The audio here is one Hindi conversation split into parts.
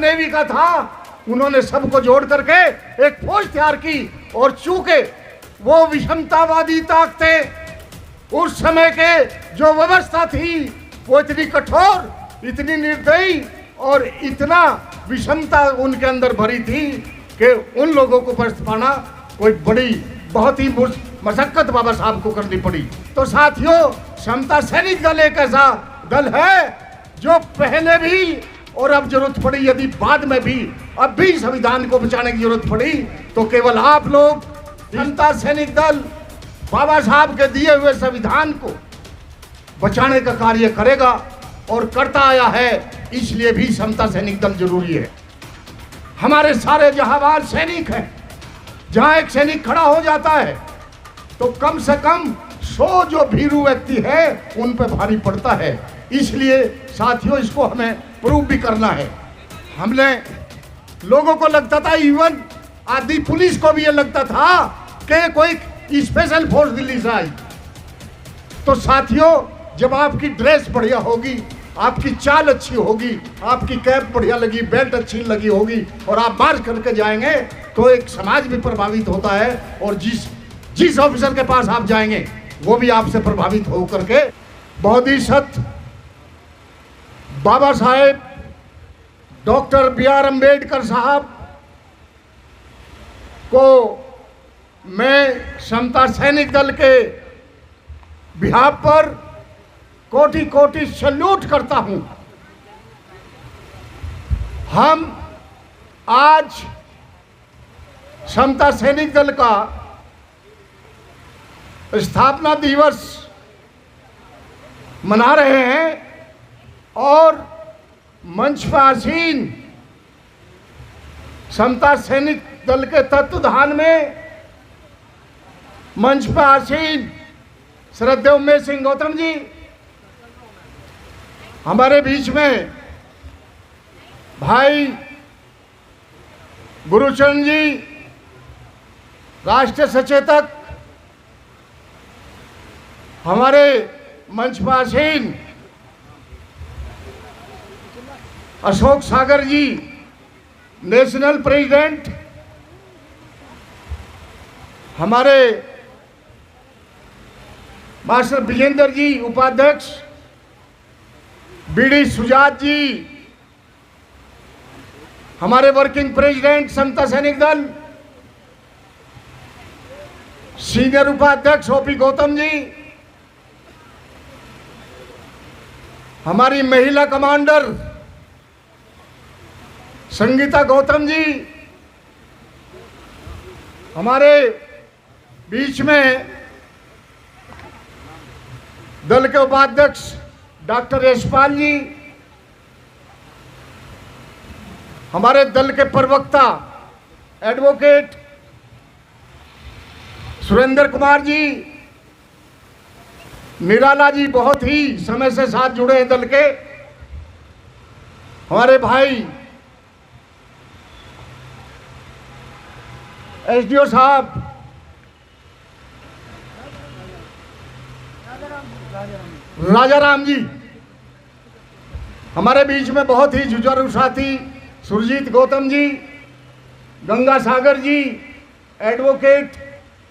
नेवी का था, उन्होंने सबको जोड़ करके एक फौज तैयार की। और चूंकि वो विषमतावादी ताकतें, उस समय के जो व्यवस्था थी वो इतनी कठोर, इतनी निर्दयी और इतना विषमता उनके अंदर भरी थी कि उन लोगों को पस्त पाना कोई बड़ी, बहुत ही मशक्कत बाबा साहब को करनी पड़ी। तो साथियों, समता सैनिक दल एक ऐसा दल है जो पहले भी और अब जरूरत पड़ी, यदि बाद में भी अब भी संविधान को बचाने की जरूरत पड़ी, तो केवल आप लोग समता सैनिक दल बाबा साहब के दिए हुए संविधान को बचाने का कार्य करेगा और करता आया है। इसलिए भी समता सैनिक दल जरूरी है। हमारे सारे जहांबाज सैनिक हैं। जहां एक सैनिक खड़ा हो जाता है तो कम से कम 100 जो भीरू व्यक्ति है उन पे भारी पड़ता है। इसलिए साथियों, इसको हमें प्रूव भी करना है। हमने लोगों को लगता था, इवन आदि पुलिस को भी ये लगता था कि कोई स्पेशल फोर्स दिल्ली से आई। तो साथियों, जब आपकी ड्रेस बढ़िया होगी, आपकी चाल अच्छी होगी, आपकी कैप बढ़िया लगी, बेल्ट अच्छी लगी होगी और आप मार्च करके जाएंगे तो एक समाज भी प्रभावित होता है। और जिस ऑफिसर के पास आप जाएंगे वो भी आपसे प्रभावित होकर के बहुत ही सत्य बाबा साहेब डॉक्टर B.R. अम्बेडकर साहब को मैं समता सैनिक दल के बिहाफ पर कोटि कोटि सैल्यूट करता हूं। हम आज समता सैनिक दल का स्थापना दिवस मना रहे हैं और मंच पर आसीन समता सैनिक दल के तत्वाधान में मंच पर आसीन श्रद्धेय उमेश सिंह गौतम जी, हमारे बीच में भाई गुरुचरण जी, राष्ट्रीय सचेतक, हमारे मंच पर आसीन अशोक सागर जी, नेशनल प्रेसिडेंट, हमारे मास्टर विजेंद्र जी उपाध्यक्ष, बीडी सुजात जी, हमारे वर्किंग प्रेसिडेंट समता सैनिक दल, सीनियर उपाध्यक्ष ओपी गौतम जी, हमारी महिला कमांडर संगीता गौतम जी, हमारे बीच में दल के उपाध्यक्ष डॉक्टर यशपाल जी, हमारे दल के प्रवक्ता एडवोकेट सुरेंद्र कुमार जी, निराला जी बहुत ही समय से साथ जुड़े हैं दल के, हमारे भाई एसडीओ साहब, राजा राम जी, हमारे बीच में बहुत ही जुझारू साथी सुरजीत गौतम जी, गंगा सागर जी, एडवोकेट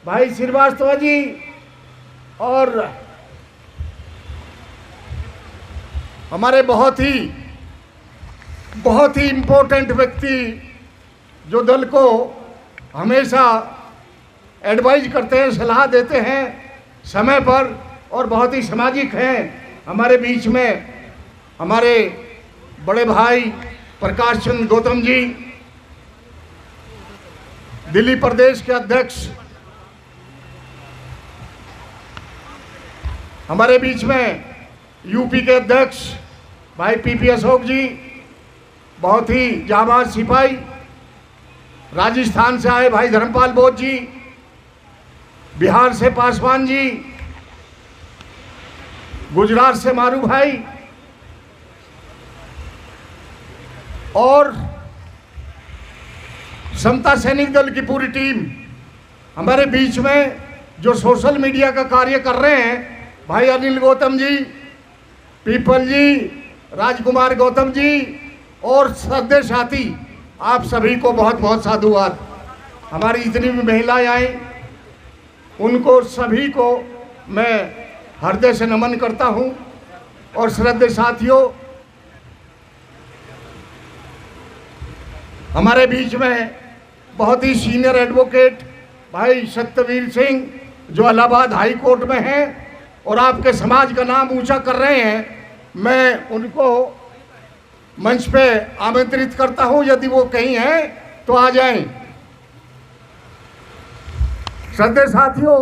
भाई श्रीवास्तव जी और हमारे बहुत ही इम्पोर्टेंट व्यक्ति जो दल को हमेशा एडवाइज करते हैं, सलाह देते हैं समय पर और बहुत ही सामाजिक हैं। हमारे बीच में हमारे बड़े भाई प्रकाश चंद्र गौतम जी, दिल्ली प्रदेश के अध्यक्ष, हमारे बीच में यूपी के अध्यक्ष भाई पीपी अशोक जी, बहुत ही जाबाज सिपाही, राजस्थान से आए भाई धर्मपाल बोध जी, बिहार से पासवान जी, गुजरात से मारू भाई और समता सैनिक दल की पूरी टीम। हमारे बीच में जो सोशल मीडिया का कार्य कर रहे हैं भाई अनिल गौतम जी, पीपल जी, राजकुमार गौतम जी और श्रद्धेय साथी, आप सभी को बहुत बहुत साधुवाद। हमारी जितनी भी महिलाएं आई, उनको सभी को मैं हृदय से नमन करता हूं। और श्रद्धेय साथियों, हमारे बीच में बहुत ही सीनियर एडवोकेट भाई सत्यवीर सिंह, जो इलाहाबाद हाई कोर्ट में हैं और आपके समाज का नाम ऊंचा कर रहे हैं, मैं उनको मंच पे आमंत्रित करता हूं। यदि वो कहीं हैं तो आ जाएं। श्रद्धेय साथियों,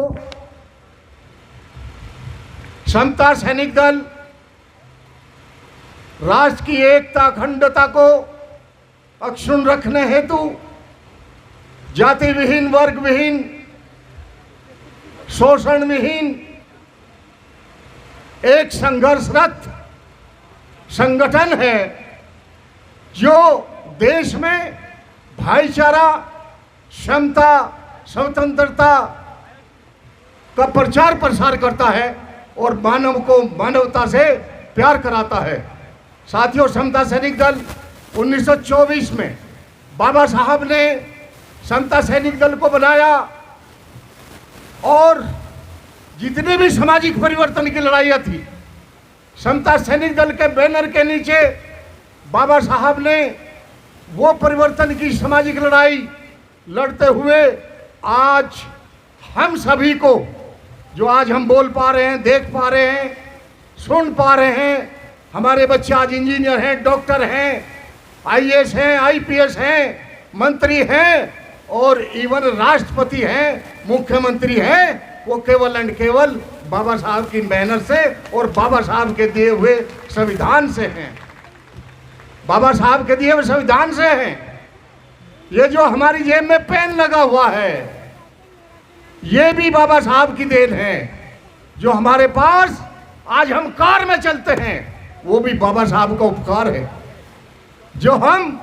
समता सैनिक दल राष्ट्र की एकता अखंडता को अक्षुण्ण रखने हेतु जाति विहीन, वर्ग विहीन, शोषण विहीन एक संघर्षरत संगठन है, जो देश में भाईचारा, क्षमता, स्वतंत्रता का प्रचार प्रसार करता है और मानव को मानवता से प्यार कराता है। साथियों, समता सैनिक दल 1924 में बाबा साहब ने समता सैनिक दल को बनाया और जितने भी सामाजिक परिवर्तन की लड़ाइयाँ थी, समता सैनिक दल के बैनर के नीचे बाबा साहब ने वो परिवर्तन की सामाजिक लड़ाई लड़ते हुए आज हम सभी को, जो आज हम बोल पा रहे हैं, देख पा रहे हैं, सुन पा रहे हैं, हमारे बच्चे आज इंजीनियर हैं, डॉक्टर हैं, आईएएस हैं, आईपीएस हैं, मंत्री हैं और इवन राष्ट्रपति हैं, मुख्यमंत्री हैं, वो केवल एंड केवल बाबा साहब की मेहनत से और बाबा साहब के दिए हुए संविधान से हैं। बाबा साहब के दिए हुए संविधान से हैं। ये जो हमारी जेब में पेन लगा हुआ है, ये भी बाबा साहब की देन है। जो हमारे पास आज हम कार में चलते हैं, वो भी बाबा साहब का उपकार है। जो हम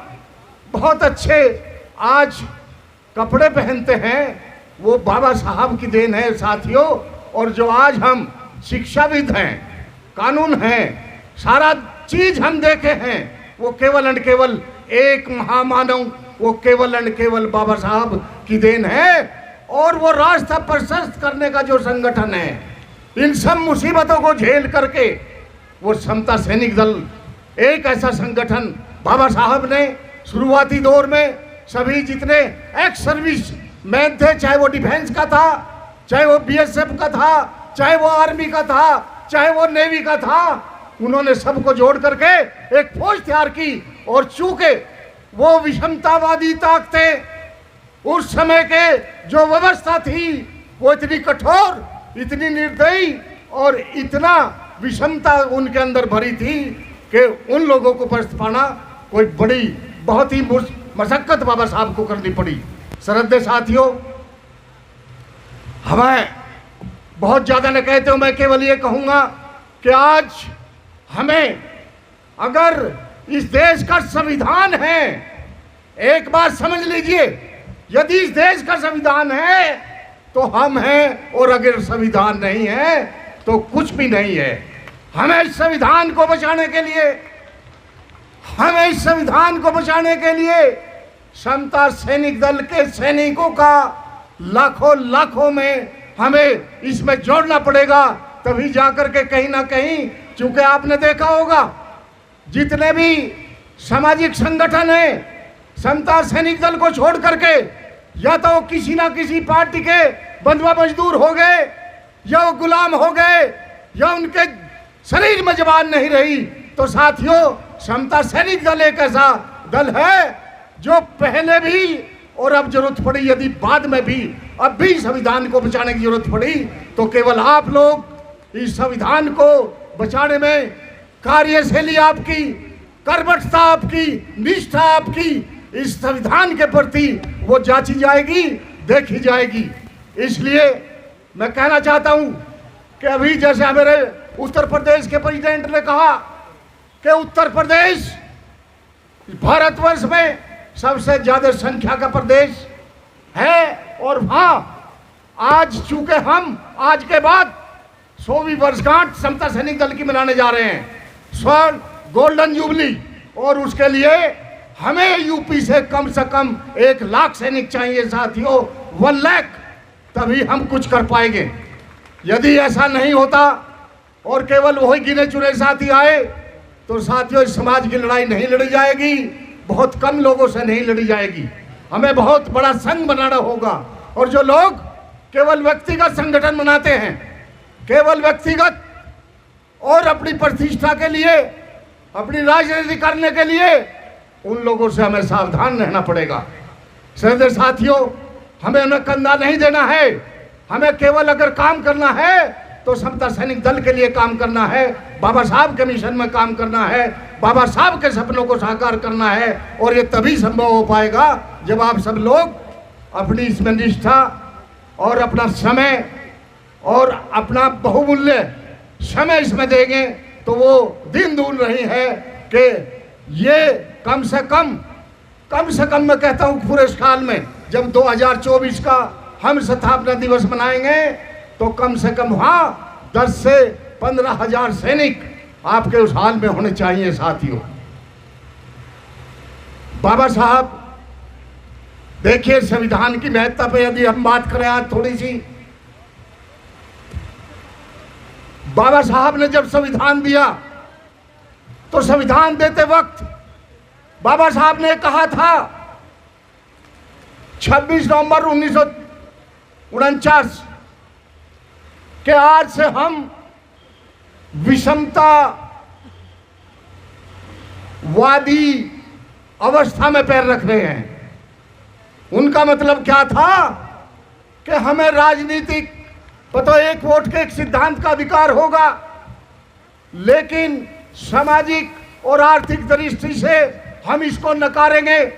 बहुत अच्छे आज कपड़े पहनते हैं, वो बाबा साहब की देन है साथियों। और जो आज हम शिक्षाविद हैं, कानून हैं, सारा चीज हम देखे हैं, वो केवल एंड केवल एक महामानव, वो केवल एंड केवल बाबा साहब की देन है। और वो रास्ता प्रशस्त करने का जो संगठन है, इन सब मुसीबतों को झेल करके वो समता सैनिक दल एक ऐसा संगठन, बाबा साहब ने शुरुआती दौर में सभी जितने एक्स सर्विस मैन थे, चाहे वो डिफेंस का था, चाहे वो बीएसएफ का था, चाहे वो आर्मी का था, चाहे वो नेवी का था, उन्होंने सबको जोड़ करके एक फौज तैयार की। और चूंकि वो विषमतावादी ताकतें, उस समय के जो व्यवस्था थी, वो इतनी कठोर, इतनी निर्दयी और इतना विषमता उनके अंदर भरी थी कि उन लोगों को पस्त पाना कोई बड़ी, बहुत ही मशक्कत बाबा साहब को करनी पड़ी। श्रद्धेय साथियों, हमें बहुत ज़्यादा न कहते हो, मैं केवल ये कहूँगा कि आज हमें, अगर इस देश का संविधान है, एक बात समझ लीजिए, यदि इस देश का संविधान है तो हम हैं, और अगर संविधान नहीं है तो कुछ भी नहीं है। हमें इस संविधान को बचाने के लिए, हमें इस संविधान को बचाने के लिए समता सैनिक दल के सैनिकों का लाखों लाखों में हमें इसमें जोड़ना पड़ेगा। तभी जाकर के कहीं ना कहीं, चूंकि आपने देखा होगा जितने भी सामाजिक संगठन हैं, समता सैनिक दल को छोड़ करके या तो किसी ना किसी पार्टी के बंधुआ मजदूर हो गए, या वो गुलाम हो गए, या उनके शरीर में जबान नहीं रही। तो साथियों, समता सैनिक दल एक ऐसा दल है जो पहले भी और अब जरूरत पड़ी, यदि बाद में भी अब भी संविधान को बचाने की जरूरत पड़ी, तो केवल आप लोग इस संविधान को बचाने में कार्यशैली आपकी, कर्मठता आपकी, निष्ठा आपकी इस संविधान के प्रति वो जांची जाएगी, देखी जाएगी। इसलिए मैं कहना चाहता हूं कि अभी जैसे मेरे उत्तर प्रदेश के प्रेसिडेंट ने कहा कि उत्तर प्रदेश भारतवर्ष में सबसे ज्यादा संख्या का प्रदेश है, और वहां आज चूंकि हम आज के बाद 100वीं वर्षगांठ समता सैनिक दल की मनाने जा रहे हैं, स्वर्ण गोल्डन जुबली, और उसके लिए हमें यूपी से कम 1 लाख सैनिक चाहिए साथियों, 1 लाख, तभी हम कुछ कर पाएंगे। यदि ऐसा नहीं होता और केवल वही गिने चुने साथी आए तो साथियों इस समाज की लड़ाई नहीं लड़ी जाएगी, बहुत कम लोगों से नहीं लड़ी जाएगी। हमें बहुत बड़ा संघ बनाना होगा। और जो लोग केवल व्यक्तिगत संगठन बनाते हैं, केवल व्यक्तिगत और अपनी प्रतिष्ठा के लिए, अपनी राजनीति करने के लिए, उन लोगों से हमें सावधान रहना पड़ेगा। श्रद्धेय साथियों, हमें उन्हें कंधा नहीं देना है। हमें केवल अगर काम करना है तो समता सैनिक दल के लिए काम करना है, बाबा साहब के मिशन में काम करना है, बाबा साहब के सपनों को साकार करना है। और ये तभी संभव हो पाएगा जब आप सब लोग अपनी इसमें निष्ठा और अपना समय और अपना बहुमूल्य समय इसमें देंगे। तो वो दिन दूर रही है कि ये कम से कम मैं कहता हूँ पूरे साल में जब 2024 का हम स्थापना दिवस मनाएंगे तो कम से कम वहाँ 10 से 15 हजार सैनिक आपके उस हाल में होने चाहिए साथियों। बाबा साहब देखिए, संविधान की महत्ता पे यदि हम बात करें आज थोड़ी सी, बाबा साहब ने जब संविधान दिया तो संविधान देते वक्त बाबा साहब ने कहा था 26 नवंबर 1949 कि आज से हम विषमतावादी अवस्था में पैर रख रहे हैं। उनका मतलब क्या था कि हमें राजनीतिक पता एक वोट के एक सिद्धांत का अधिकार होगा, लेकिन सामाजिक और आर्थिक दृष्टि से हम इसको नकारेंगे।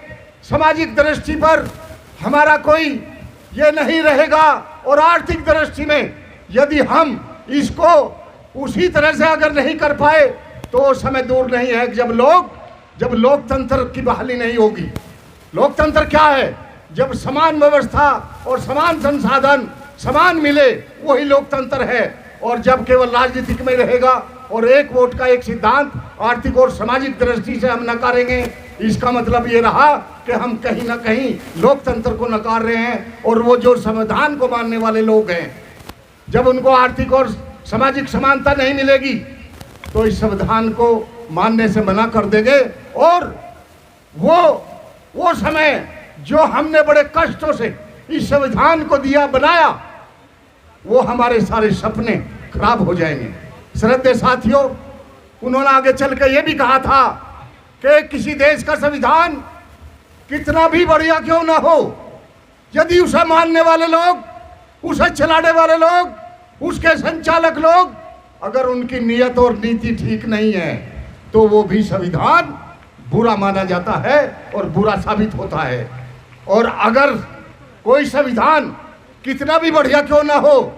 सामाजिक दृष्टि पर हमारा कोई ये नहीं रहेगा और आर्थिक दृष्टि में यदि हम इसको उसी तरह से अगर नहीं कर पाए तो समय दूर नहीं है जब लोकतंत्र की बहाली नहीं होगी। लोकतंत्र क्या है? जब समान व्यवस्था और समान संसाधन समान मिले वही लोकतंत्र है। और जब केवल राजनीतिक में रहेगा और एक वोट का एक सिद्धांत आर्थिक और सामाजिक दृष्टि से हम नकारेंगे, इसका मतलब ये रहा कि हम कहीं ना कहीं लोकतंत्र को नकार रहे हैं। और वो जो संविधान को मानने वाले लोग हैं, जब उनको आर्थिक और सामाजिक समानता नहीं मिलेगी तो इस संविधान को मानने से मना कर देंगे। और वो समय जो हमने बड़े कष्टों से इस संविधान को दिया बनाया, वो हमारे सारे सपने खराब हो जाएंगे। श्रद्धेय साथियों, उन्होंने आगे चल के ये भी कहा था कि किसी देश का संविधान कितना भी बढ़िया क्यों ना हो, यदि उसे मानने वाले लोग, उसे चलाने वाले लोग, उसके संचालक लोग, अगर उनकी नियत और नीति ठीक नहीं है तो वो भी संविधान बुरा माना जाता है और बुरा साबित होता है। और अगर कोई संविधान कितना भी बढ़िया क्यों ना हो,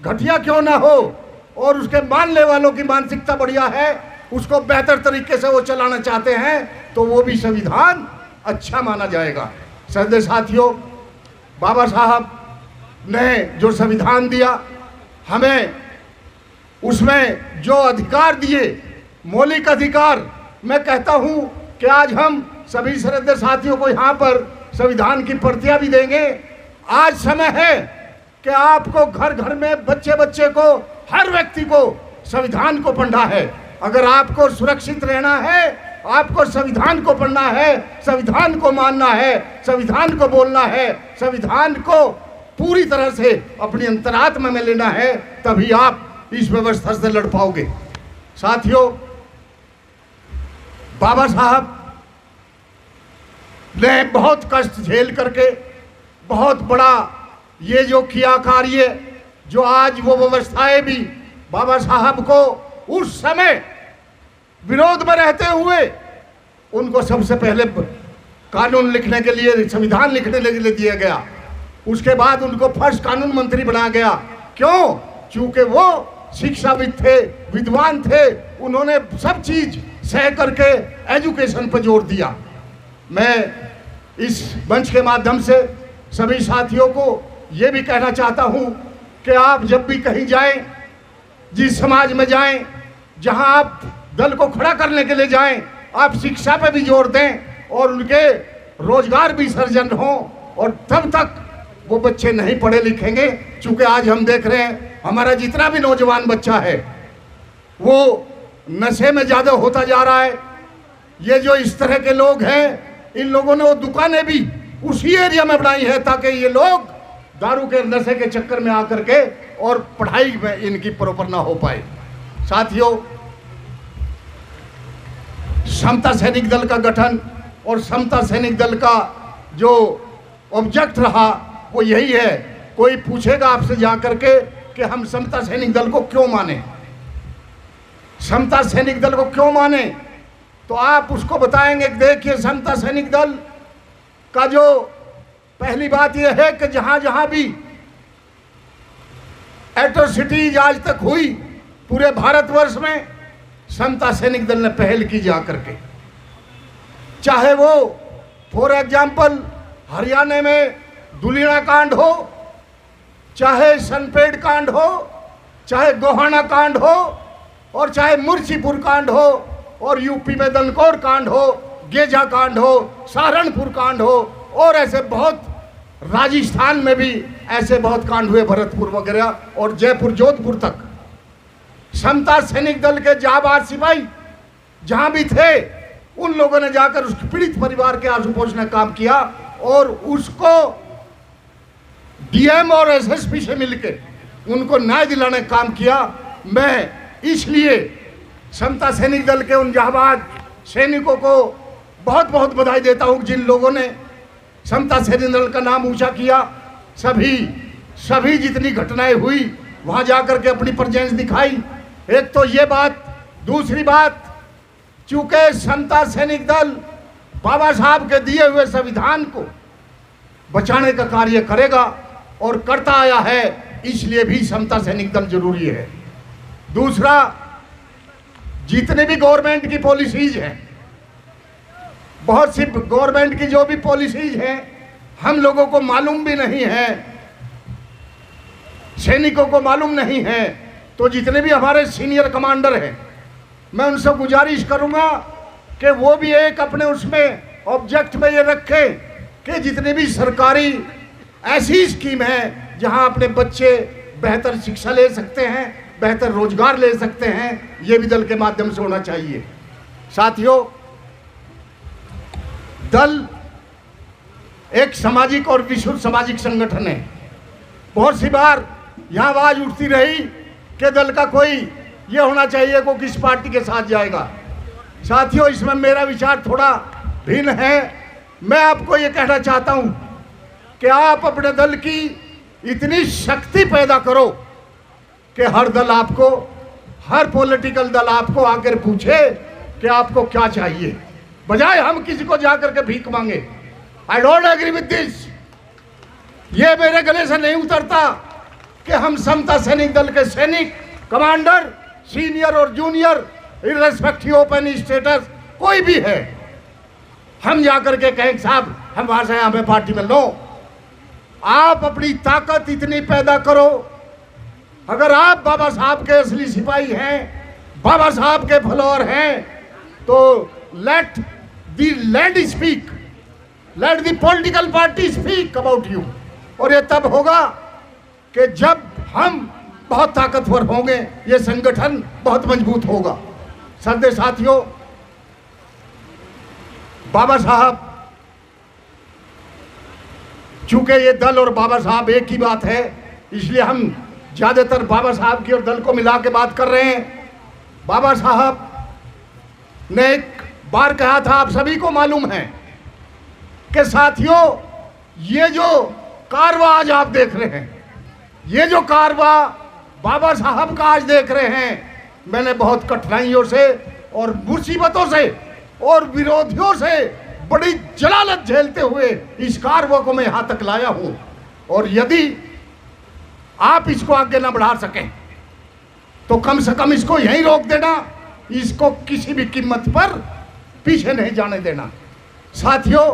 घटिया क्यों ना हो, और उसके मानने वालों की मानसिकता बढ़िया है, उसको बेहतर तरीके से वो चलाना चाहते हैं, तो वो भी संविधान अच्छा माना जाएगा। श्रद्धेय साथियों, बाबा साहब ने जो संविधान दिया, हमें उसमें जो अधिकार दिए, मौलिक अधिकार, मैं कहता हूँ कि आज हम सभी श्रद्धेय साथियों को यहाँ पर संविधान की प्रतियां भी देंगे। आज समय है कि आपको घर घर में बच्चे को, हर व्यक्ति को संविधान को पढ़ना है। अगर आपको सुरक्षित रहना है, आपको संविधान को पढ़ना है, संविधान को मानना है, संविधान को बोलना है, संविधान को पूरी तरह से अपनी अंतरात्मा में लेना है, तभी आप इस व्यवस्था से लड़ पाओगे। साथियों, बाबा साहब ने बहुत कष्ट झेल करके बहुत बड़ा ये जो किया कार्य, जो आज वो व्यवस्थाएं भी बाबा साहब को उस समय विरोध में रहते हुए उनको सबसे पहले कानून लिखने के लिए, संविधान लिखने के लिए दिया गया। उसके बाद उनको फर्स्ट कानून मंत्री बनाया गया। क्यों? क्योंकि वो शिक्षाविद थे, विद्वान थे, उन्होंने सब चीज सह करके एजुकेशन पर जोर दिया। मैं इस मंच के माध्यम से सभी साथियों को ये भी कहना चाहता हूँ कि आप जब भी कहीं जाएं, जिस समाज में जाएं, जहां आप दल को खड़ा करने के लिए जाएं, आप शिक्षा पे भी जोर दें और उनके रोजगार भी सर्जन हो, और तब तक वो बच्चे नहीं पढ़े लिखेंगे। चूंकि आज हम देख रहे हैं हमारा जितना भी नौजवान बच्चा है वो नशे में ज़्यादा होता जा रहा है। ये जो इस तरह के लोग हैं, इन लोगों ने वो दुकानें भी उसी एरिया में बनाई है ताकि ये लोग दारू के नशे के चक्कर में आकर के और पढ़ाई में इनकी प्रॉपर ना हो पाए। साथियों, समता सैनिक दल का गठन और समता सैनिक दल का जो ऑब्जेक्ट रहा वो यही है। कोई पूछेगा आपसे जाकर के कि हम समता सैनिक दल को क्यों माने, समता सैनिक दल को क्यों माने, तो आप उसको बताएंगे कि देखिए समता सैनिक दल का जो पहली बात यह है कि जहां जहां भी एट्रोसिटीज आज तक हुई पूरे भारतवर्ष में, समता सैनिक दल ने पहल की जा करके। चाहे वो फॉर एग्जाम्पल हरियाणा में दुलीना कांड हो, चाहे सनपेड़ कांड हो, चाहे गोहाना कांड हो, और चाहे मुर्शीपुर कांड हो, और यूपी में दनकौर कांड हो, गेजा कांड हो, सहारनपुर कांड हो, और ऐसे बहुत, राजस्थान में भी ऐसे बहुत कांड हुए, भरतपुर वगैरह और जयपुर जोधपुर तक। समता सैनिक दल के जाबाज सिपाही जहां भी थे उन लोगों ने जाकर उस पीड़ित परिवार के आंसू पोंछने का काम किया और उसको डीएम और एसएसपी से मिलकर उनको न्याय दिलाने का काम किया। मैं इसलिए समता सैनिक दल के उन जाबाज सैनिकों को बहुत बहुत बधाई देता हूं जिन लोगों ने समता सैनिक दल का नाम ऊंचा किया। सभी जितनी घटनाएं हुई वहां जाकर के अपनी प्रेजेंस दिखाई। एक तो ये बात, दूसरी बात, चूंकि समता सैनिक दल बाबा साहब के दिए हुए संविधान को बचाने का कार्य करेगा और करता आया है, इसलिए भी समता सैनिक दल जरूरी है। दूसरा, जितने भी गवर्नमेंट की पॉलिसीज हैं, बहुत सी गवर्नमेंट की जो भी पॉलिसीज हैं हम लोगों को मालूम भी नहीं है, सैनिकों को मालूम नहीं है, तो जितने भी हमारे सीनियर कमांडर हैं मैं उनसे गुजारिश करूंगा कि वो भी एक अपने उसमें ऑब्जेक्ट में ये रखें कि जितनी भी सरकारी ऐसी स्कीम है जहां अपने बच्चे बेहतर शिक्षा ले सकते हैं, बेहतर रोजगार ले सकते हैं, ये भी दल के माध्यम से होना चाहिए। साथियों, दल एक सामाजिक और विशुद्ध सामाजिक संगठन है। बहुत सी बार यहां आवाज उठती रही कि दल का कोई ये होना चाहिए को किस पार्टी के साथ जाएगा। साथियों, इसमें मेरा विचार थोड़ा भिन्न है। मैं आपको ये कहना चाहता हूं कि आप अपने दल की इतनी शक्ति पैदा करो कि हर दल आपको, हर पॉलिटिकल दल आपको आकर पूछे कि आपको क्या चाहिए, बजाय हम किसी को जाकर के भीख मांगे। I don't agree with this. ये मेरे गले से नहीं उतरता कि हम समता सैनिक दल के सैनिक, कमांडर, सीनियर और junior, irrespective of any status, कोई भी है, हम जाकर के कहें साहब हम वहां से हमें पार्टी में लो। आप अपनी ताकत इतनी पैदा करो। अगर आप बाबा साहब के असली सिपाही हैं, बाबा साहब के फॉलोअर हैं, तो let the land speak, let the political party speak about you. और ये तब होगा कि जब हम बहुत ताकतवर होंगे, ये संगठन बहुत मजबूत होगा। सदे साथियों, बाबा साहब, चूंकि ये दल और बाबा साहब एक ही बात है, इसलिए हम ज्यादातर बाबा साहब की और दल को मिला के बात कर रहे हैं। बाबा साहब ने एक बार कहा था, आप सभी को मालूम है कि साथियों, ये जो कारवा आज आप देख रहे हैं, ये जो कारवा बाबा साहब का आज देख रहे हैं, मैंने बहुत कठिनाइयों से और मुसीबतों से और विरोधियों से बड़ी जलालत झेलते हुए इस कारवा को मैं यहां तक लाया हूं। और यदि आप इसको आगे ना बढ़ा सकें तो कम से कम इसको यहीं रोक देना, इसको किसी भी कीमत पर पीछे नहीं जाने देना। साथियों,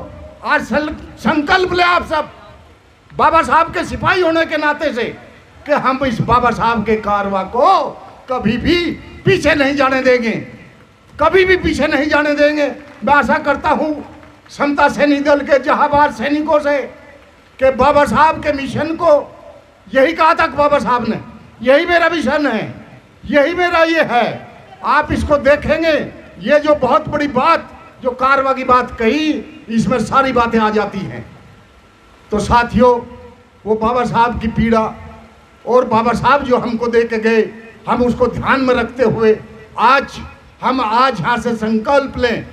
आज संकल्प ले आप सब बाबा साहब के सिपाही होने के नाते से कि हम इस बाबा साहब के कारवा को कभी भी पीछे नहीं जाने देंगे। कभी भी पीछे नहीं जाने देंगे। मैं आशा करता हूँ समता सैनिक दल के जहांबाज सैनिकों से कि बाबा साहब के मिशन को, यही कहा था बाबा साहब ने, यही मेरा मिशन है, यही मेरा ये है, आप इसको देखेंगे। ये जो बहुत बड़ी बात, जो कारवा की बात कही, इसमें सारी बातें आ जाती हैं। तो साथियों, वो बाबा साहब की पीड़ा और बाबा साहब जो हमको दे के गए, हम उसको ध्यान में रखते हुए आज यहाँ से संकल्प लें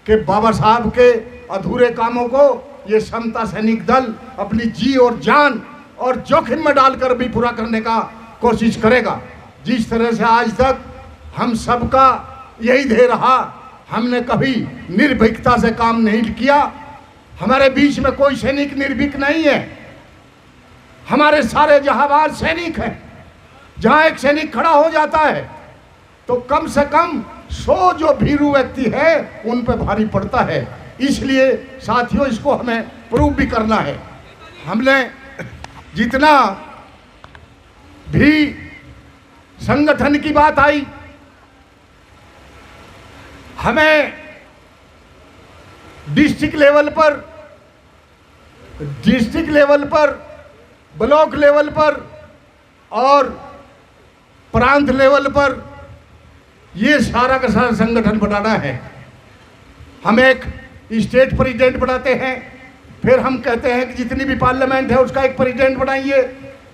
कि बाबा साहब के अधूरे कामों को ये समता सैनिक दल अपनी जी और जान और जोखिम में डालकर भी पूरा करने का कोशिश करेगा। जिस तरह से आज तक हम सबका यही ध्येय रहा, हमने कभी निर्भीकता से काम नहीं किया। हमारे बीच में कोई सैनिक निर्भीक नहीं है, हमारे सारे जहांबाज सैनिक हैं। जहां एक सैनिक खड़ा हो जाता है तो कम से कम 100 जो भीरू व्यक्ति है उन पे भारी पड़ता है। इसलिए साथियों, इसको हमें प्रूव भी करना है। हमने जितना भी संगठन की बात आई, हमें डिस्ट्रिक्ट लेवल पर, ब्लॉक लेवल पर और प्रांत लेवल पर ये सारा का सारा संगठन बनाना है। हम एक स्टेट प्रेसिडेंट बनाते हैं, फिर हम कहते हैं कि जितनी भी पार्लियामेंट है उसका एक प्रेसिडेंट बनाइए,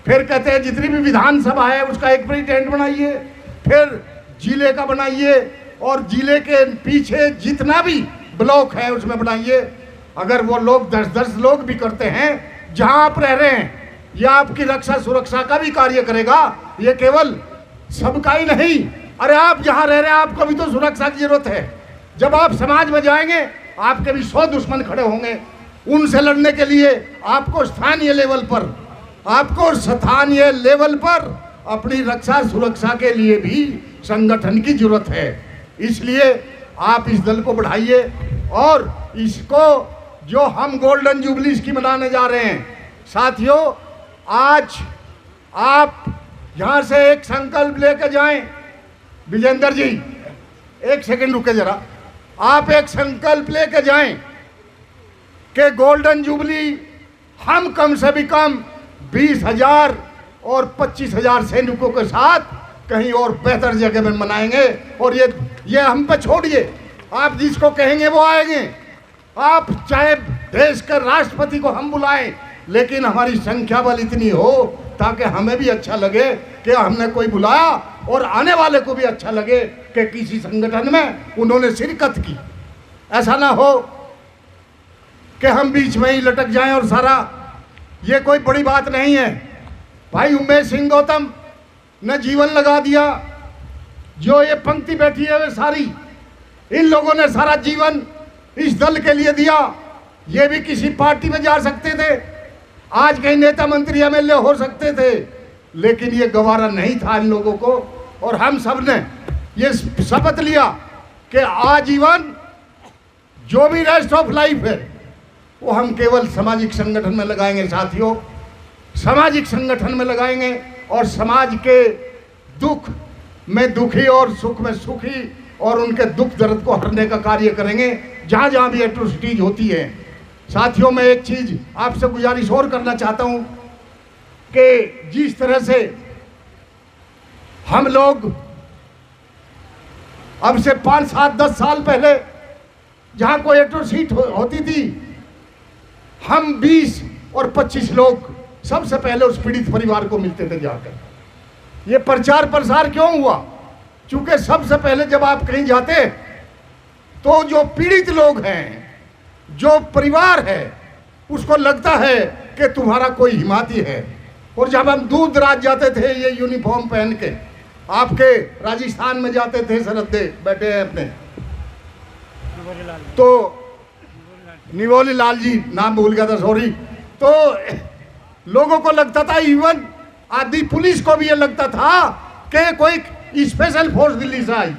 फिर कहते हैं जितनी भी विधानसभा है उसका एक प्रेसिडेंट बनाइए, फिर जिले का बनाइए और जिले के पीछे जितना भी ब्लॉक है उसमें बनाइए। अगर वो लोग 10-10 लोग भी करते हैं, जहां आप रह रहे हैं, यह आपकी रक्षा सुरक्षा का भी कार्य करेगा। ये केवल सबका ही नहीं, अरे आप जहां रह रहे हैं आपको भी तो सुरक्षा की जरूरत है। जब आप समाज में जाएंगे आपके भी 100 दुश्मन खड़े होंगे, उनसे लड़ने के लिए आपको स्थानीय लेवल पर अपनी रक्षा सुरक्षा के लिए भी संगठन की जरूरत है। इसलिए आप इस दल को बढ़ाइए और इसको जो हम गोल्डन जुबली की मनाने जा रहे हैं, साथियों, आज आप यहां से एक संकल्प लेकर जाएं। विजेंद्र जी, एक सेकंड रुके जरा। आप एक संकल्प लेकर जाएं कि गोल्डन जुबली हम कम से भी कम 20,000 और 25,000 सैनिकों के साथ कहीं और बेहतर जगह में मनाएंगे। और ये हम पे छोड़िए, आप जिसको कहेंगे वो आएंगे। आप चाहे देश के राष्ट्रपति को हम बुलाएं, लेकिन हमारी संख्या बल इतनी हो ताकि हमें भी अच्छा लगे कि हमने कोई बुलाया और आने वाले को भी अच्छा लगे कि किसी संगठन में उन्होंने शिरकत की। ऐसा ना हो कि हम बीच में ही लटक जाएं और सारा, ये कोई बड़ी बात नहीं है। भाई उमेश सिंह गौतम ने जीवन लगा दिया, जो ये पंक्ति बैठी है वे सारी, इन लोगों ने सारा जीवन इस दल के लिए दिया। ये भी किसी पार्टी में जा सकते थे, आज कहीं नेता मंत्री एमएलए हो सकते थे, लेकिन ये गवारा नहीं था इन लोगों को। और हम सब ने ये शपथ लिया कि आजीवन जो भी रेस्ट ऑफ लाइफ है वो हम केवल सामाजिक संगठन में लगाएंगे। साथियों, सामाजिक संगठन में लगाएंगे और समाज के दुख में दुखी और सुख में सुखी और उनके दुख दर्द को हरने का कार्य करेंगे जहाँ जहाँ भी एट्रोसिटीज होती है। साथियों, मैं एक चीज़ आपसे गुजारिश और करना चाहता हूँ कि जिस तरह से हम लोग अब से 5, 7, 10 साल पहले जहाँ कोई एट्रोसिटी होती थी, हम 20 और 25 लोग सबसे पहले उस पीड़ित परिवार को मिलते थे जाकर। ये प्रचार प्रसार क्यों हुआ? क्योंकि सबसे पहले जब आप कहीं जाते तो जो पीड़ित लोग हैं, जो परिवार है, उसको लगता है कि तुम्हारा कोई हिमाती है। और जब हम दूर दराज जाते थे ये यूनिफॉर्म पहन के, आपके राजस्थान में जाते थे, सरहदे बैठे हैं अपने, तो निवोली लाल जी नाम भूल गया था, सॉरी। तो लोगों को लगता था, इवन आदि पुलिस को भी ये लगता था कि कोई स्पेशल फोर्स दिल्ली से आई।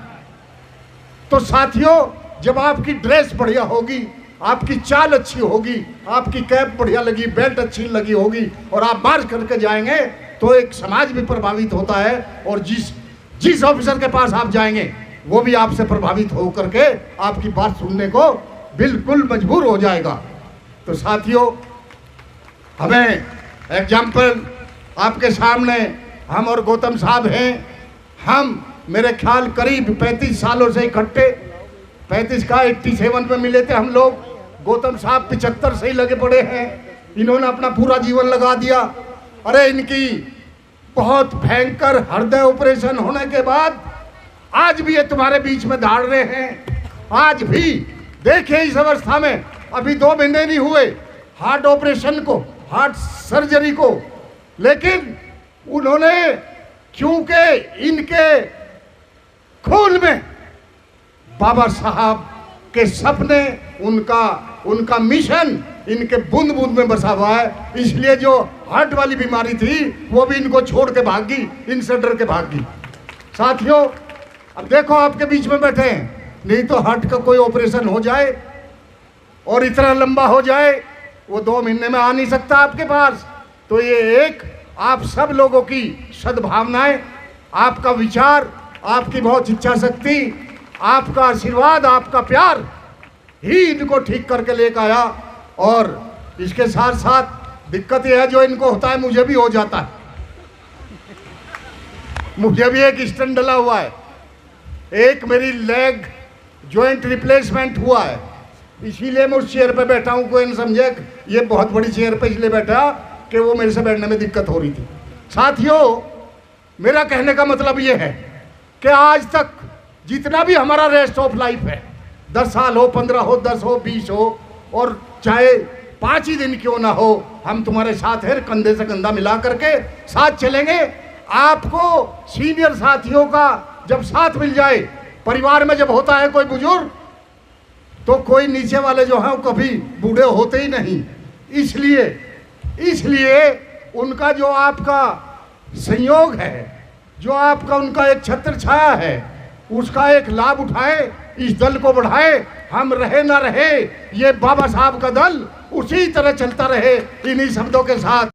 तो साथियों, जब आपकी ड्रेस बढ़िया होगी, आपकी चाल अच्छी होगी, आपकी कैप बढ़िया लगी, बेल्ट अच्छी लगी होगी और आप मार्च करके जाएंगे तो एक समाज भी प्रभावित होता है। और जिस ऑफिसर के पास आप जाएंगे वो भी आपसे प्रभावित हो करके आपकी बात सुनने को बिल्कुल मजबूर हो जाएगा। तो साथियों, हमें एग्जाम्पल आपके सामने हम और गौतम साहब हैं। हम मेरे ख्याल करीब 35 सालों से इकट्ठे, 35 का 87 में मिले थे हम लोग। गौतम साहब 75 से ही लगे पड़े हैं। इन्होंने अपना पूरा जीवन लगा दिया। अरे इनकी बहुत भयंकर हृदय ऑपरेशन होने के बाद आज भी ये तुम्हारे बीच में दौड़ रहे हैं। आज भी देखिए इस अवस्था में, अभी 2 महीने नहीं हुए हार्ट ऑपरेशन को, हार्ट सर्जरी को, लेकिन उन्होंने, क्योंकि इनके खून में बाबा साहब के सपने, उनका मिशन इनके बूंद बूंद में बसा हुआ है, इसलिए जो हार्ट वाली बीमारी थी वो भी इनको छोड़ के भागी, इनसे डर के भागी। साथियों, अब देखो आपके बीच में बैठे हैं, नहीं तो हार्ट का कोई ऑपरेशन हो जाए और इतना लंबा हो जाए, वो 2 महीने में आ नहीं सकता आपके पास। तो ये एक आप सब लोगों की सद्भावनाएं, आपका विचार, आपकी बहुत इच्छा शक्ति, आपका आशीर्वाद, आपका प्यार ही इनको ठीक करके लेकर आया। और इसके साथ साथ दिक्कत यह है, जो इनको होता है मुझे भी हो जाता है। मुझे भी एक स्टंट डला हुआ है, एक मेरी लेग जॉइंट रिप्लेसमेंट हुआ है, इसीलिए मैं उस चेयर पे बैठा हूँ। कोई नहीं समझे ये बहुत बड़ी चेयर पे इसलिए बैठा कि वो मेरे से बैठने में दिक्कत हो रही थी। साथियों, मेरा कहने का मतलब ये है कि आज तक जितना भी हमारा रेस्ट ऑफ लाइफ है, 10 साल हो, 15 हो, 10 हो, 20 हो, और चाहे 5 ही दिन क्यों ना हो, हम तुम्हारे साथ हैं। कंधे से कंधा मिला करके साथ चलेंगे। आपको सीनियर साथियों का जब साथ मिल जाए, परिवार में जब होता है कोई बुजुर्ग, तो कोई नीचे वाले जो हैं वो कभी बूढ़े होते ही नहीं। इसलिए उनका जो आपका संयोग है, जो आपका उनका एक छत्र छाया है, उसका एक लाभ उठाए, इस दल को बढ़ाए। हम रहे ना रहे, ये बाबा साहब का दल उसी तरह चलता रहे। इन्हीं शब्दों के साथ